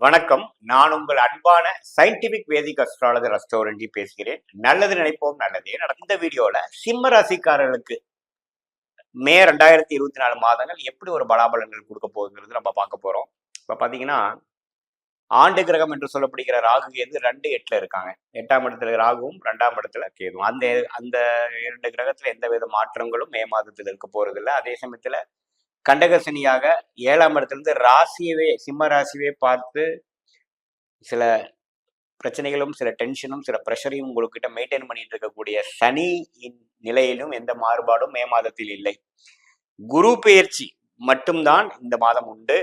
வணக்கம். நான் உங்கள் அன்பான சயின்டிபிக் வேதிக் அஸ்ட்ராலஜர் அஸ்ட்ரோலஜி பேசுகிறேன். நல்லது நினைப்போம், நல்லதே நடக்கும். இந்த வீடியோல சிம்ம ராசிக்காரர்களுக்கு மே 2024 மாதங்கள் எப்படி ஒரு பலாபலன்கள் கொடுக்க போகுங்கிறது நம்ம பார்க்க போறோம். இப்ப பாத்தீங்கன்னா, ஆண்டு கிரகம் என்று சொல்லப்படுகிற ராகு கேது 2-8ல இருக்காங்க. 8ஆம் இடத்துல ராகுவும் 2ஆம் இடத்துல கேதுவும். அந்த அந்த 2 கிரகத்துல எந்த வித மாற்றங்களும் மே மாதத்தில் இருக்க போறது இல்லை. அதே சமயத்துல கண்டகசனியாக 7ஆம் இடத்திலிருந்து ராசியவே சிம்ம ராசியவே பார்த்து சில பிரச்சனைகளும் சில டென்ஷனும் சில ப்ரெஷரையும் உங்ககிட்ட மெயின்டைன் பண்ணிட்டு இருக்கக்கூடிய சனி நிலையிலும் எந்த மாறுபாடும் மே மாதத்தில் இல்லை. குரு பெயர்ச்சி மட்டும்தான் இந்த மாதம் உண்டு.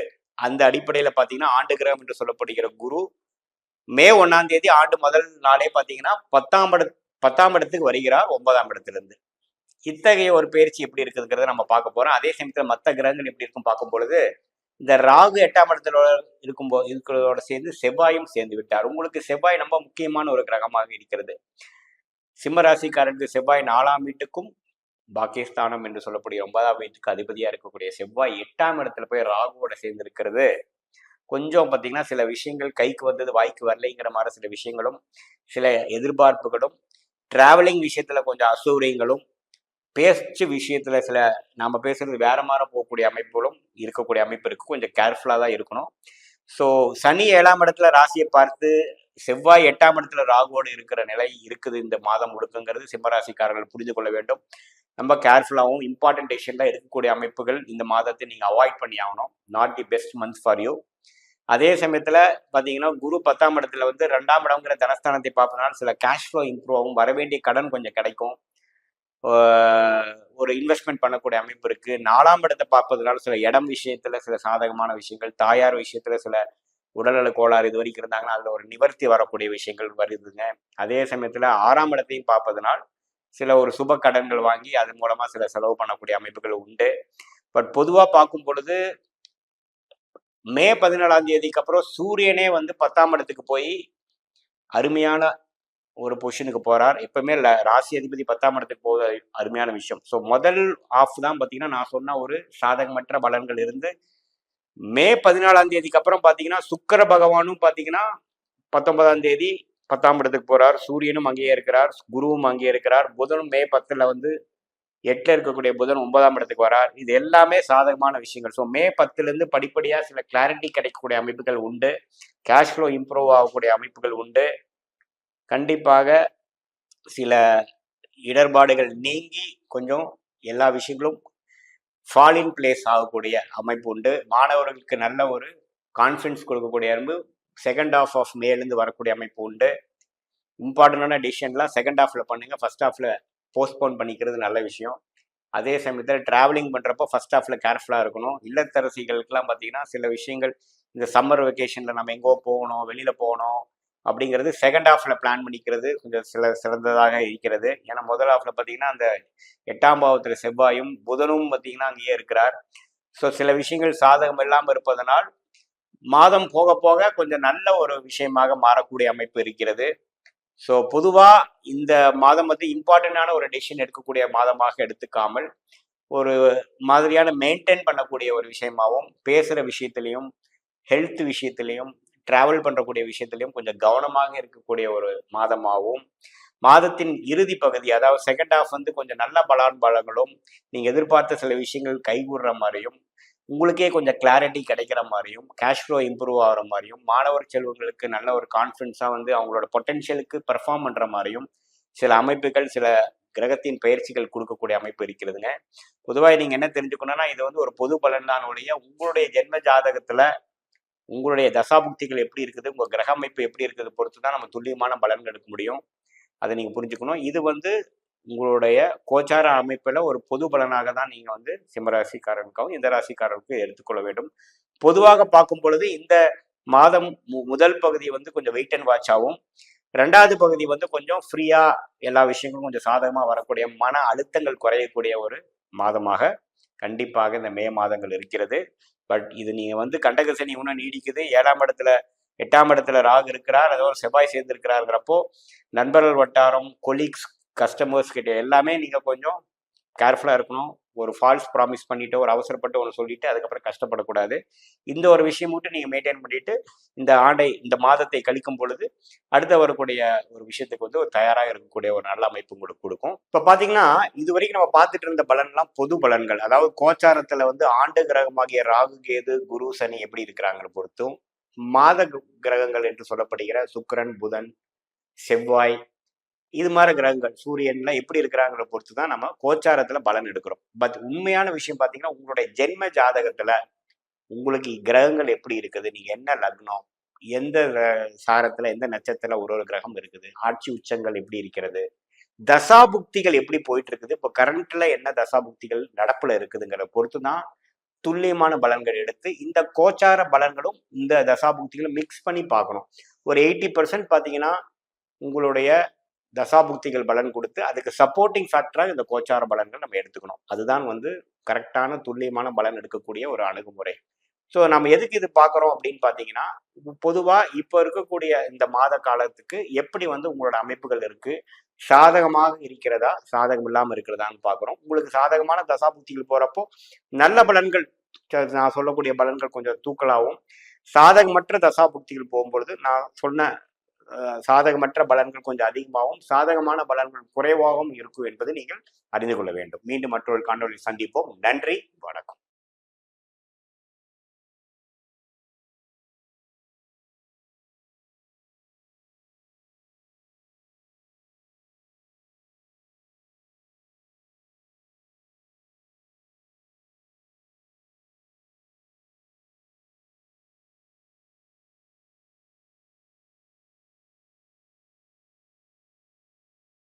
அந்த அடிப்படையில பாத்தீங்கன்னா, ஆண்டு கிரகம் என்று சொல்லப்படுகிற குரு மே 1ஆம் தேதி ஆண்டு முதல் நாளே பாத்தீங்கன்னா 10ஆம் இடத்துக்கு வருகிறார் 9ஆம் இடத்திலிருந்து. இத்தகைய ஒரு பயிற்சி எப்படி இருக்குங்கிறத நம்ம பார்க்க போறோம். அதே சமயத்துல மற்ற கிரகங்கள் எப்படி இருக்கும் பார்க்கும் பொழுது, இந்த ராகு 8ஆம் இடத்துல இருக்கும்போது இருக்கிறதோட சேர்ந்து செவ்வாயும் சேர்ந்து விட்டார். உங்களுக்கு செவ்வாய் ரொம்ப முக்கியமான ஒரு கிரகமாக இருக்கிறது. சிம்ம ராசிக்காரருக்கு செவ்வாய் 4ஆம் வீட்டுக்கும் பாக்கியஸ்தானம் என்று சொல்லக்கூடிய 9ஆம் வீட்டுக்கு அதிபதியா இருக்கக்கூடிய செவ்வாய் 8ஆம் இடத்துல போய் ராகுவோட சேர்ந்து இருக்கிறது கொஞ்சம் பார்த்தீங்கன்னா, சில விஷயங்கள் கைக்கு வந்தது வாய்க்கு வரலைங்கிற மாதிரி சில விஷயங்களும், சில எதிர்பார்ப்புகளும், டிராவலிங் விஷயத்துல கொஞ்சம் அசௌகரியங்களும், பேச்சு விஷயத்துல சில நாம பேசுறது வேற மாதிரி போகக்கூடிய அமைப்புகளும் இருக்கக்கூடிய அமைப்பு இருக்கு. கொஞ்சம் கேர்ஃபுல்லா தான் இருக்கணும். ஸோ சனி 7ஆம் இடத்துல ராசியை பார்த்து செவ்வாய் 8ஆம் இடத்துல ராகுவோடு இருக்கிற நிலை இருக்குது இந்த மாதம் முழுக்குங்கிறது சிம்மராசிக்காரர்கள் புரிந்து கொள்ள வேண்டும். ரொம்ப கேர்ஃபுல்லாகவும் இம்பார்ட்டன்ட் டெசிஷன்ல இருக்கக்கூடிய அமைப்புகள் இந்த மாதத்தை நீங்க அவாய்ட் பண்ணி ஆகணும். Not the best month for you. அதே சமயத்துல பாத்தீங்கன்னா, குரு 10ஆம் இடத்துல வந்து 2ஆம் இடம்ங்கிற தனஸ்தானத்தை பார்ப்பதனால சில கேஷ் ஃப்ளோ இம்ப்ரூவ் ஆகும். வரவேண்டிய கடன் கொஞ்சம் கிடைக்கும். ஒரு இன்வெஸ்ட்மெண்ட் பண்ணக்கூடிய அமைப்பு இருக்கு. 4ஆம் இடத்தை பார்ப்பதனால சில இடம் விஷயத்துல சில சாதகமான விஷயங்கள், தாயார் விஷயத்துல சில உடல்நல கோளாறு இது வரைக்கும் இருந்தாங்கன்னா அதுல ஒரு நிவர்த்தி வரக்கூடிய விஷயங்கள் வருதுங்க. அதே சமயத்துல 6ஆம் இடத்தையும் பார்ப்பதனால் சில ஒரு சுப கடன்கள் வாங்கி அதன் மூலமா சில செலவு பண்ணக்கூடிய அமைப்புகள் உண்டு. பட் பொதுவா பார்க்கும் பொழுது மே 14ஆம் தேதிக்கு அப்புறம் சூரியனே வந்து 10ஆம் இடத்துக்கு போய் அருமையான ஒரு பொசிஷனுக்கு போறார். எப்பவுமே ராசி அதிபதி 10ஆம் இடத்துக்கு போவது அருமையான விஷயம். ஸோ முதல் ஆஃப் தான் பார்த்தீங்கன்னா, நான் சொன்ன ஒரு சாதகமற்ற பலன்கள் இருந்து மே 14ஆம் தேதிக்கு அப்புறம் பார்த்தீங்கன்னா, சுக்கிர பகவானும் பார்த்தீங்கன்னா 19ஆம் தேதி 10ஆம் இடத்துக்கு போறார். சூரியனும் அங்கேயே இருக்கிறார், குருவும் அங்கேயே இருக்கிறார். புதனும் மே 10ல வந்து 8ல இருக்கக்கூடிய புதன் 9ஆம் இடத்துக்கு வரார். இது எல்லாமே சாதகமான விஷயங்கள். ஸோ மே 10லேருந்து படிப்படியா சில கிளாரிட்டி கிடைக்கக்கூடிய அமைப்புகள் உண்டு. கேஷ் ஃப்ளோ இம்ப்ரூவ் ஆகக்கூடிய அமைப்புகள் உண்டு. கண்டிப்பாக சில இடர்பாடுகள் நீங்கி கொஞ்சம் எல்லா விஷயங்களும் ஃபால் இன் பிளேஸ் ஆகக்கூடிய அமைப்பு உண்டு. மாணவர்களுக்கு நல்ல ஒரு கான்ஃபிடன்ஸ் கொடுக்கக்கூடிய அமைப்பு செகண்ட் ஹாஃப் ஆஃப் மேலேருந்து வரக்கூடிய அமைப்பு உண்டு. இம்பார்ட்டண்டான டிசிஷன்லாம் செகண்ட் ஹாஃப்ல பண்ணுங்க, ஃபர்ஸ்ட் ஹாஃப்ல போஸ்ட்போன் பண்ணிக்கிறது நல்ல விஷயம். அதே சமயத்தில் டிராவலிங் பண்ணுறப்போ ஃபர்ஸ்ட் ஹாஃப்ல கேர்ஃபுல்லாக இருக்கணும். இல்லத்தரசிகளுக்கெல்லாம் பார்த்தீங்கன்னா, சில விஷயங்கள் இந்த சம்மர் வெக்கேஷனில் நம்ம எங்கோ போகணும், வெளியில் போகணும் அப்படிங்கிறது செகண்ட் ஹாஃப்ல பிளான் பண்ணிக்கிறது கொஞ்சம் சிறந்ததாக இருக்கிறது. ஏன்னா முதல் ஹாஃப்ல பார்த்தீங்கன்னா, அந்த 8ஆம் பாவத்தில் செவ்வாயும் புதனும் பார்த்தீங்கன்னா அங்கேயே இருக்கிறார். ஸோ சில விஷயங்கள் சாதகம் இல்லாமல் இருப்பதனால் மாதம் போக போக கொஞ்சம் நல்ல ஒரு விஷயமாக மாறக்கூடிய அமைப்பு இருக்கிறது. ஸோ பொதுவா இந்த மாதம் வந்து இம்பார்ட்டண்டான ஒரு டெசிஷன் எடுக்கக்கூடிய மாதமாக எடுத்துக்காமல் ஒரு மாதிரியான மெயின்டைன் பண்ணக்கூடிய ஒரு விஷயமாகவும், பேசுகிற விஷயத்திலையும், ஹெல்த் விஷயத்திலையும், டிராவல் பண்ணக்கூடிய விஷயத்திலையும் கொஞ்சம் கவனமாக இருக்கக்கூடிய ஒரு மாதமாகவும், மாதத்தின் இறுதி பகுதி அதாவது செகண்ட் ஹாஃப் வந்து கொஞ்சம் நல்ல பலான்களும் நீங்க எதிர்பார்த்த சில விஷயங்கள் கைகூடுற மாதிரியும், உங்களுக்கே கொஞ்சம் கிளாரிட்டி கிடைக்கிற மாதிரியும், கேஷ் ஃப்ளோ இம்ப்ரூவ் ஆகிற மாதிரியும், மாணவர் செல்வங்களுக்கு நல்ல ஒரு கான்ஃபிடன்ஸா வந்து அவங்களோட பொட்டென்ஷியலுக்கு பெர்ஃபார்ம் பண்ற மாதிரியும் சில அமைப்புகள் சில கிரகத்தின் பயிற்சிகள் கொடுக்கக்கூடிய அமைப்பு இருக்கிறதுங்க. பொதுவாக நீங்க என்ன தெரிஞ்சுக்கணும்னா, இது வந்து ஒரு பொது பலன் தான் ஒழிய உங்களுடைய ஜென்ம ஜாதகத்துல உங்களுடைய தசாபுக்திகள் எப்படி இருக்குது, உங்க கிரக அமைப்பு எப்படி இருக்குது பொறுத்து தான் நம்ம துல்லியமான பலன்கள் எடுக்க முடியும். அதை நீங்க புரிஞ்சுக்கணும். இது வந்து உங்களுடைய கோச்சார அமைப்புல ஒரு பொது பலனாக தான் நீங்க வந்து சிம்மராசிக்காரனுக்காகவும் இந்த ராசிக்காரருக்கும் எடுத்துக்கொள்ள வேண்டும். பொதுவாக பார்க்கும் பொழுது இந்த மாதம் முதல் பகுதி வந்து கொஞ்சம் வெயிட் அண்ட் வாட்ச் ஆகும். 2வது பகுதி வந்து கொஞ்சம் ஃப்ரீயா எல்லா விஷயங்களும் கொஞ்சம் சாதகமா வரக்கூடிய மன அழுத்தங்கள் குறையக்கூடிய ஒரு மாதமாக கண்டிப்பாக இந்த மே மாதங்கள் இருக்கிறது. பட் இது நீங்க வந்து கண்டகசனி இன்னும் நீடிக்குது. 7ஆம் இடத்துல 8ஆம் இடத்துல ராகு இருக்கிறார், அதோ செவ்வாய் சேர்ந்து இருக்கிறாருங்கிறப்போ நண்பர்கள் வட்டாரம், கொலீக்ஸ், கஸ்டமர்ஸ் கிட்ட எல்லாமே நீங்க கொஞ்சம் கேர்ஃபுல்லா இருக்கணும். ஒரு ஃபால்ஸ் ப்ராமிஸ் பண்ணிட்டு ஒரு அவசரப்பட்டு ஒன்று சொல்லிட்டு அதுக்கப்புறம் கஷ்டப்படக்கூடாது. இந்த ஒரு விஷயம் மட்டும் நீங்கள் மெயின்டைன் பண்ணிட்டு இந்த மாதத்தை கழிக்கும் பொழுது அடுத்த வரக்கூடிய ஒரு விஷயத்துக்கு வந்து ஒரு தயாராக இருக்கக்கூடிய ஒரு நல்ல அமைப்பு உங்களுக்கு கொடுக்கும். இப்போ பார்த்தீங்கன்னா இது வரைக்கும் நம்ம பார்த்துட்டு இருந்த பலன்லாம் பொது பலன்கள். அதாவது கோச்சாரத்தில் வந்து ஆண்டு கிரகமாகிய ராகு, கேது, குரு, சனி எப்படி இருக்கிறாங்கன்னு பொறுத்தும், மாத கிரகங்கள் என்று சொல்லப்படுகிற சுக்கிரன், புதன், செவ்வாய் இது மாதிரி கிரகங்கள் சூரியன்லாம் எப்படி இருக்கிறாங்கிற பொறுத்து தான் நம்ம கோச்சாரத்துல பலன் எடுக்கிறோம். பட் உண்மையான விஷயம் பார்த்தீங்கன்னா உங்களுடைய ஜென்ம ஜாதகத்துல உங்களுக்கு கிரகங்கள் எப்படி இருக்குது, நீங்க என்ன லக்னம், எந்த சாரத்துல எந்த நட்சத்திரத்துல ஒரு கிரகம் இருக்குது, ஆட்சி உச்சங்கள் எப்படி இருக்கிறது, தசாபுக்திகள் எப்படி போயிட்டு இருக்குது, இப்போ கரண்ட்ல என்ன தசாபுக்திகள் நடப்புல இருக்குதுங்கிற பொறுத்து தான் துல்லியமான பலன்கள் எடுத்து இந்த கோச்சார பலன்களும் இந்த தசாபுக்திகளும் மிக்ஸ் பண்ணி பார்க்கணும். ஒரு 80% பார்த்தீங்கன்னா உங்களுடைய தசாபுக்திகள் பலன் கொடுத்து அதுக்கு சப்போர்ட்டிங் ஃபேக்டராக இந்த கோச்சார பலன்கள் நம்ம எடுத்துக்கணும். அதுதான் வந்து கரெக்டான துல்லியமான பலன் எடுக்கக்கூடிய ஒரு அணுகுமுறை. ஸோ நம்ம எதுக்கு இது பார்க்குறோம் அப்படின்னு பார்த்தீங்கன்னா, பொதுவாக இப்போ இருக்கக்கூடிய இந்த மாத காலத்துக்கு எப்படி வந்து உங்களோட அமைப்புகள் இருக்கு, சாதகமாக இருக்கிறதா, சாதகம் இல்லாமல் இருக்கிறதான்னு பார்க்குறோம். உங்களுக்கு சாதகமான தசாபுக்திகள் போகிறப்போ நல்ல பலன்கள், நான் சொல்லக்கூடிய பலன்கள் கொஞ்சம் தூக்கலாகவும், சாதகமற்ற தசாபுக்திகள் போகும்பொழுது நான் சொன்ன சாதகமற்ற பலன்கள் கொஞ்சம் அதிகமாகவும் சாதகமான பலன்கள் குறைவாகவும் இருக்கும் என்பதை நீங்கள் அறிந்து கொள்ள வேண்டும். மீண்டும் மற்றொரு காணொளியில் சந்திப்போம். நன்றி, வணக்கம்.